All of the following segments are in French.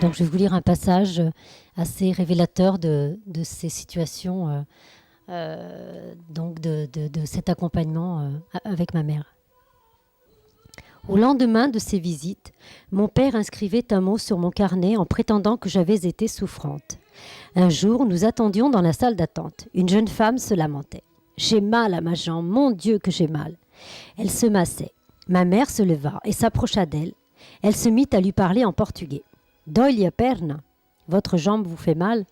Donc je vais vous lire un passage assez révélateur de ces situations, donc de cet accompagnement avec ma mère. Au lendemain de ces visites, mon père inscrivait un mot sur mon carnet en prétendant que j'avais été souffrante. Un jour, nous attendions dans la salle d'attente. Une jeune femme se lamentait. « J'ai mal à ma jambe, mon Dieu que j'ai mal !» Elle se massait. Ma mère se leva et s'approcha d'elle. Elle se mit à lui parler en portugais. « Dói-lhe a perna » ? Votre jambe vous fait mal ?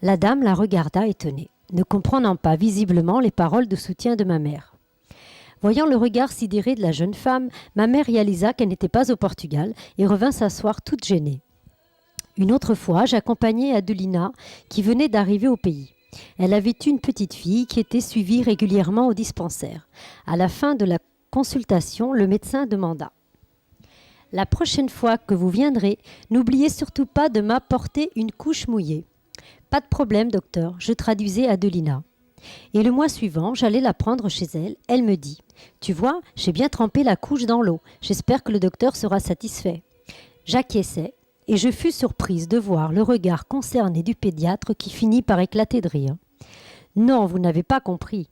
La dame la regarda étonnée, ne comprenant pas visiblement les paroles de soutien de ma mère. Voyant le regard sidéré de la jeune femme, ma mère réalisa qu'elle n'était pas au Portugal et revint s'asseoir toute gênée. Une autre fois, j'accompagnais Adelina qui venait d'arriver au pays. Elle avait une petite fille qui était suivie régulièrement au dispensaire. À la fin de la consultation, le médecin demanda « La prochaine fois que vous viendrez, n'oubliez surtout pas de m'apporter une couche mouillée. »« Pas de problème, docteur, je traduisais Adelina. » Et le mois suivant, j'allais la prendre chez elle. Elle me dit « Tu vois, j'ai bien trempé la couche dans l'eau. J'espère que le docteur sera satisfait. » J'acquiesçais et je fus surprise de voir le regard concerné du pédiatre qui finit par éclater de rire. « Non, vous n'avez pas compris. »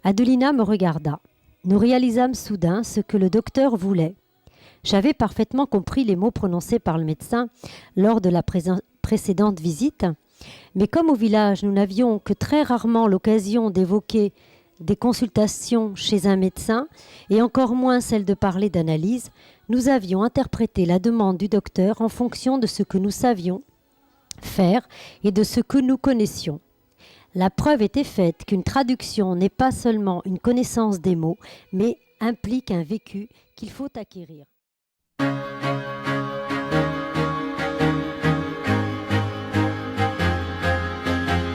Adelina me regarda. Nous réalisâmes soudain ce que le docteur voulait. J'avais parfaitement compris les mots prononcés par le médecin lors de la précédente visite. Mais comme au village, nous n'avions que très rarement l'occasion d'évoquer des consultations chez un médecin, et encore moins celle de parler d'analyse, nous avions interprété la demande du docteur en fonction de ce que nous savions faire et de ce que nous connaissions. La preuve était faite qu'une traduction n'est pas seulement une connaissance des mots, mais implique un vécu qu'il faut acquérir.